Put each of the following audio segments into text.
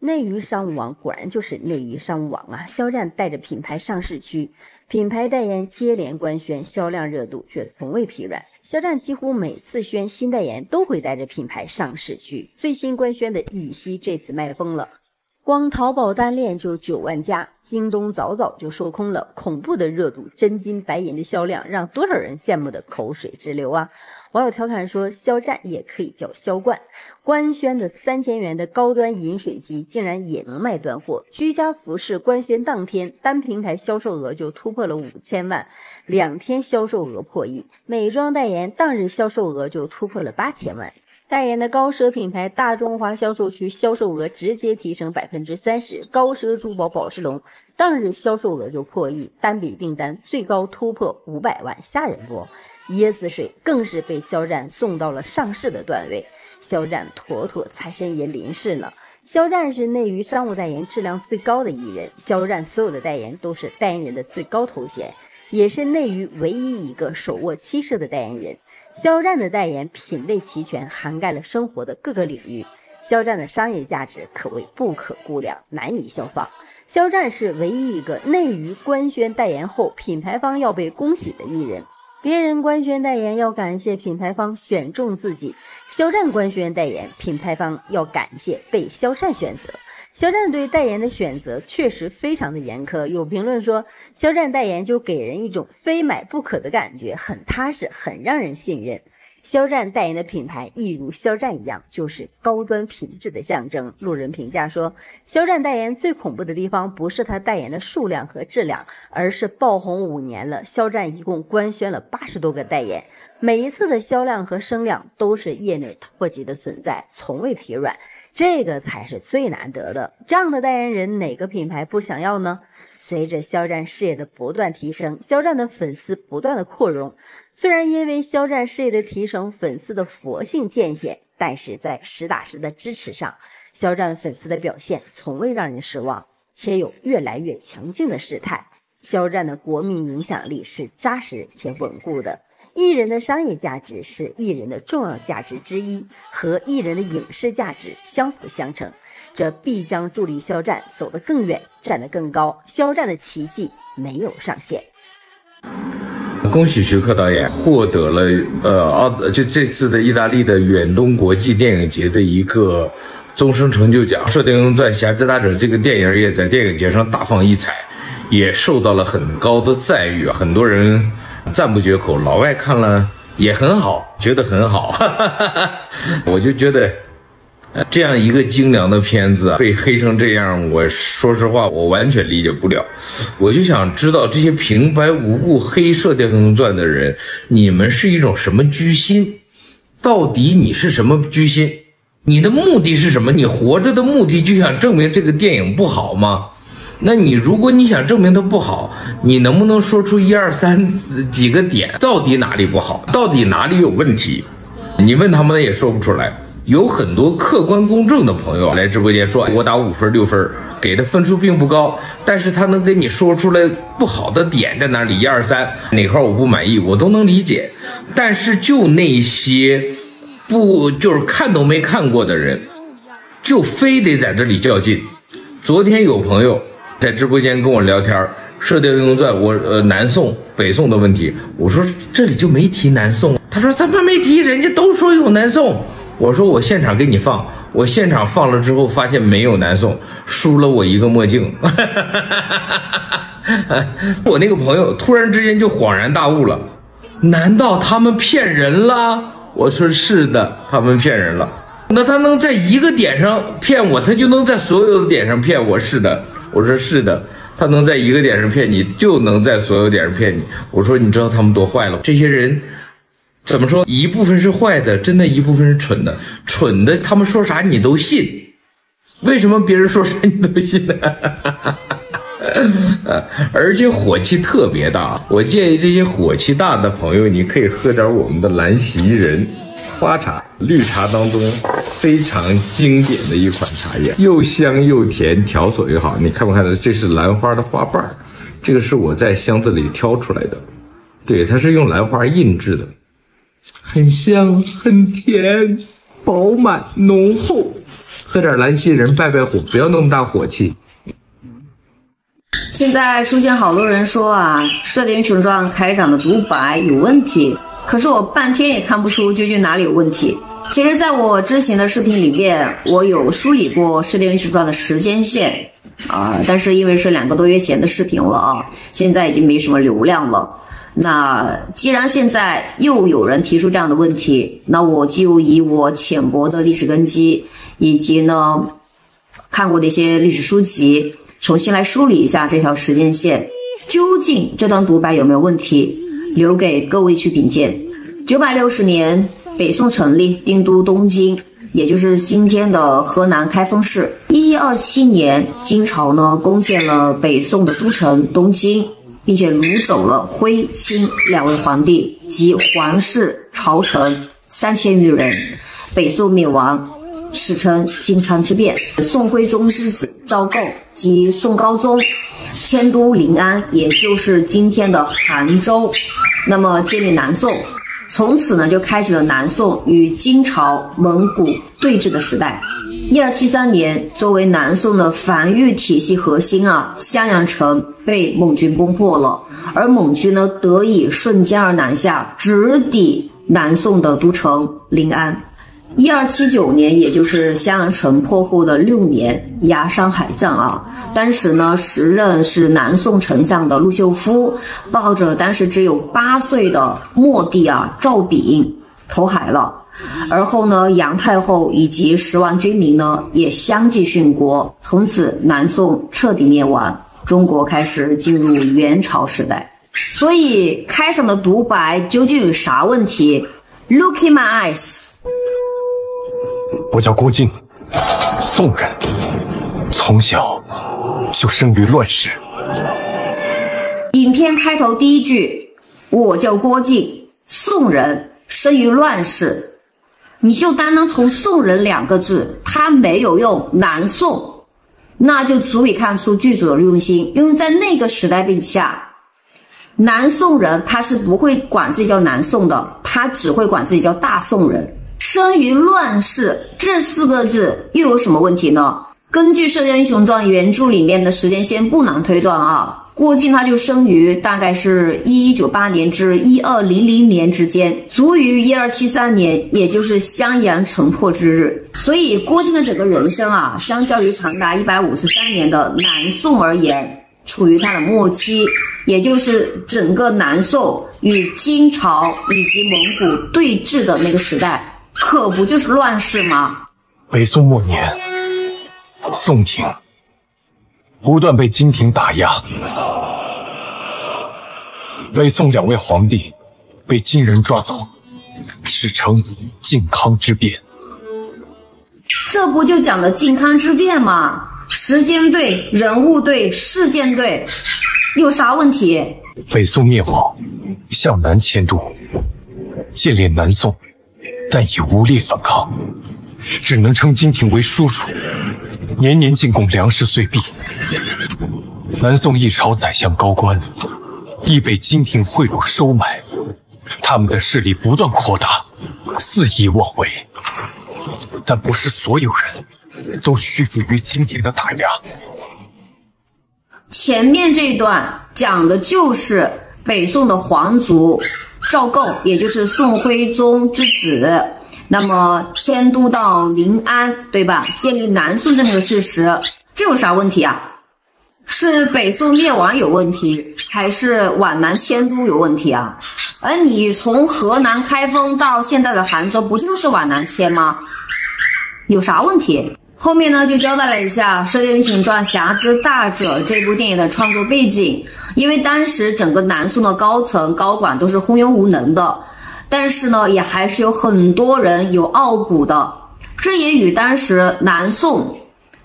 内娱商务网果然就是内娱商务网啊！肖战带着品牌上市区，品牌代言接连官宣，销量热度却从未疲软。肖战几乎每次宣新代言都会带着品牌上市区，最新官宣的羽西这次卖疯了。光淘宝单链就9万加，京东早早就售空了，恐怖的热度，真金白银的销量，让多少人羡慕的口水直流啊！网友调侃说，肖战也可以叫肖冠，官宣的3000元的高端饮水机竟然也能卖断货。居家服饰官宣当天，单平台销售额就突破了5000万，2天销售额破亿。美妆代言当日销售额就突破了8000万。代言的高奢品牌大中华销售区销售额直接提升30%，高奢珠宝宝石龙当日销售额就破亿，单笔订单最高突破500万，吓人不？椰子水更是被肖战送到了上市的段位，肖战妥妥财神爷临世了。肖战是内娱商务代言质量最高的艺人，肖战所有的代言都是代言人的最高头衔，也是内娱唯一一个手握7摄的代言人。肖战的代言品类齐全，涵盖了生活的各个领域。肖战的商业价值可谓不可估量，难以效仿。肖战是唯一一个内娱官宣代言后品牌方要被恭喜的艺人。别人官宣代言要感谢品牌方选中自己，肖战官宣代言，品牌方要感谢被肖战选择。肖战对代言的选择确实非常的严苛，有评论说，肖战代言就给人一种非买不可的感觉，很踏实，很让人信任。肖战代言的品牌一如肖战一样，就是高端品质的象征。路人评价说，肖战代言最恐怖的地方不是他代言的数量和质量，而是爆红5年了，肖战一共官宣了80多个代言，每一次的销量和声量都是业内top级的存在，从未疲软，这个才是最难得的。这样的代言人哪个品牌不想要呢？随着肖战事业的不断提升，肖战的粉丝不断的扩容，虽然因为肖战事业的提升，粉丝的佛性渐显，但是在实打实的支持上，肖战粉丝的表现从未让人失望，且有越来越强劲的势态。肖战的国民影响力是扎实且稳固的，艺人的商业价值是艺人的重要价值之一，和艺人的影视价值相辅相成，这必将助力肖战走得更远，站得更高。肖战的奇迹没有上限。恭喜徐克导演获得了这次的意大利的远东国际电影节的一个终身成就奖。《射雕英雄传：侠之大者》这个电影也在电影节上大放异彩，也受到了很高的赞誉，很多人赞不绝口。老外看了也很好，觉得很好，我就觉得这样一个精良的片子被黑成这样，我说实话我完全理解不了。我就想知道这些平白无故黑《射雕英雄传》的人，你们是一种什么居心？到底你是什么居心？你的目的是什么？你活着的目的就想证明这个电影不好吗？那如果你想证明它不好，你能不能说出1、2、3几个点，到底哪里不好，到底哪里有问题？你问他们也说不出来。有很多客观公正的朋友来直播间说，我打5分6分，给的分数并不高，但是他能给你说出来不好的点在哪里，1、2、3哪块我不满意，我都能理解。但是就那些就是看都没看过的人，就非得在这里较劲。昨天有朋友在直播间跟我聊天，《射雕英雄传》南宋北宋的问题，我说这里就没提南宋，他说怎么没提，人家都说有南宋。我说我现场给你放，我现场放了之后发现没有南宋，输了我一个墨镜。我那个朋友突然之间就恍然大悟了，难道他们骗人了？我说是的，他们骗人了。那他能在一个点上骗我，他就能在所有的点上骗我？是的，我说是的，他能在一个点上骗你，就能在所有点上骗你。我说你知道他们多坏了？这些人怎么说？一部分是坏的，真的一部分是蠢的。蠢的他们说啥你都信，为什么别人说啥你都信呢？而且火气特别大。我建议这些火气大的朋友，你可以喝点我们的蓝袭人花茶，绿茶当中非常经典的一款茶叶，又香又甜，条索又好。你看不看到？这是兰花的花瓣，这个是我在箱子里挑出来的，对，它是用兰花印制的。很香，很甜，饱满浓厚，喝点兰溪仁败败火，不要那么大火气。现在出现好多人说啊，《射雕英雄传》开场的独白有问题，可是我半天也看不出究竟哪里有问题。其实在我之前的视频里面，我有梳理过《射雕英雄传》的时间线但是因为是2个多月前的视频了啊，现在已经没什么流量了。那既然现在又有人提出这样的问题，那我就以我浅薄的历史根基，以及呢看过的一些历史书籍，重新来梳理一下这条时间线，究竟这段独白有没有问题，留给各位去品鉴。960年，北宋成立，定都东京，也就是今天的河南开封市。1127年，金朝呢攻陷了北宋的都城东京，并且掳走了徽钦2位皇帝及皇室朝臣3000余人，北宋灭亡，史称靖康之变。宋徽宗之子赵构及宋高宗迁都临安，也就是今天的杭州，那么建立南宋。从此呢，就开启了南宋与金朝、蒙古对峙的时代。1273年，作为南宋的防御体系核心襄阳城被蒙军攻破了，而蒙军呢得以顺江而南下，直抵南宋的都城临安。1279年，也就是襄阳城破后的6年，崖山海战当时呢，时任是南宋丞相的陆秀夫，抱着当时只有8岁的末帝赵昺投海了。而后呢，杨太后以及10万军民呢也相继殉国，从此南宋彻底灭亡，中国开始进入元朝时代。所以开场的独白究竟有啥问题？ Look in my eyes。 我叫郭靖，宋人，从小就生于乱世。影片开头第一句，我叫郭靖，宋人，生于乱世，你就单单从宋人2个字，他没有用南宋，那就足以看出剧组的用心。因为在那个时代背景下，南宋人他是不会管自己叫南宋的，他只会管自己叫大宋人。生于乱世这4个字又有什么问题呢？根据《射雕英雄传》原著里面的时间线不难推断郭靖他就生于大概是1198年至1200年之间，卒于1273年，也就是襄阳城破之日。所以郭靖的整个人生相较于长达153年的南宋而言，处于他的末期，也就是整个南宋与金朝以及蒙古对峙的那个时代，可不就是乱世吗？北宋末年，宋廷不断被金廷打压，北宋2位皇帝被金人抓走，史称靖康之变。这不就讲的靖康之变吗？时间对，人物对，事件对，有啥问题？北宋灭亡，向南迁都，建立南宋，但已无力反抗，只能称金廷为叔叔，年年进贡粮食岁币。南宋一朝宰相高官亦被金廷贿赂收买，他们的势力不断扩大，肆意妄为。但不是所有人都屈服于金廷的打压。前面这一段讲的就是北宋的皇族赵构，也就是宋徽宗之子，那么迁都到临安，对吧？建立南宋这么个事实，这有啥问题是北宋灭亡有问题，还是皖南迁都有问题而你从河南开封到现在的杭州，不就是皖南迁吗？有啥问题？后面呢就交代了一下《射雕英雄传：侠之大者》这部电影的创作背景。因为当时整个南宋的高层高管都是昏庸无能的，但是呢也还是有很多人有傲骨的，这也与当时南宋，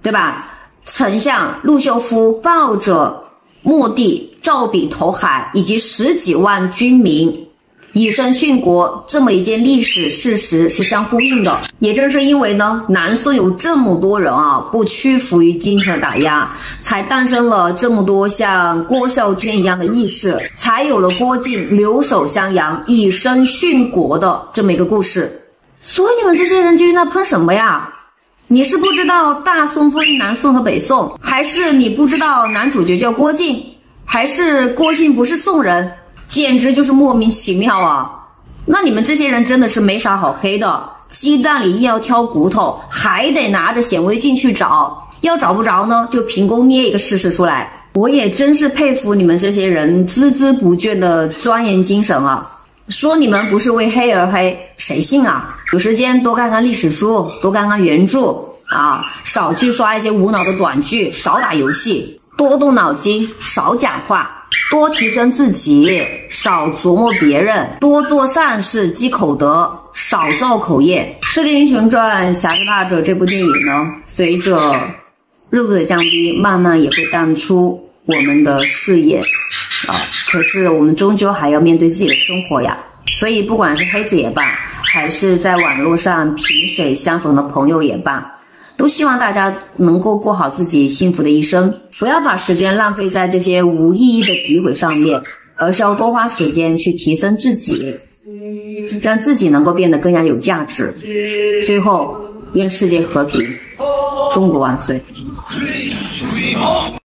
对吧，丞相陆秀夫抱着末帝赵昺投海以及10几万军民以身殉国这么一件历史事实是相呼应的。也正是因为呢南宋有这么多人不屈服于金廷的打压，才诞生了这么多像郭啸天一样的义士，才有了郭靖留守襄阳以身殉国的这么一个故事。所以你们这些人究竟在喷什么呀？你是不知道大宋分南宋和北宋，还是你不知道男主角叫郭靖，还是郭靖不是宋人？简直就是莫名其妙啊！那你们这些人真的是没啥好黑的，鸡蛋里硬要挑骨头，还得拿着显微镜去找，要找不着呢，就凭空捏一个事实出来。我也真是佩服你们这些人孜孜不倦的钻研精神啊！说你们不是为黑而黑，谁信啊？有时间多看看历史书，多看看原著啊，少去刷一些无脑的短剧，少打游戏，多动脑筋，少讲话。多提升自己，少琢磨别人，多做善事积口德，少造口业。《射雕英雄传：侠之大者》这部电影呢，随着热度的降低，慢慢也会淡出我们的视野可是我们终究还要面对自己的生活呀。所以不管是黑子也罢，还是在网络上萍水相逢的朋友也罢，都希望大家能够过好自己幸福的一生，不要把时间浪费在这些无意义的诋毁上面，而是要多花时间去提升自己，让自己能够变得更加有价值。最后，愿世界和平，中国万岁。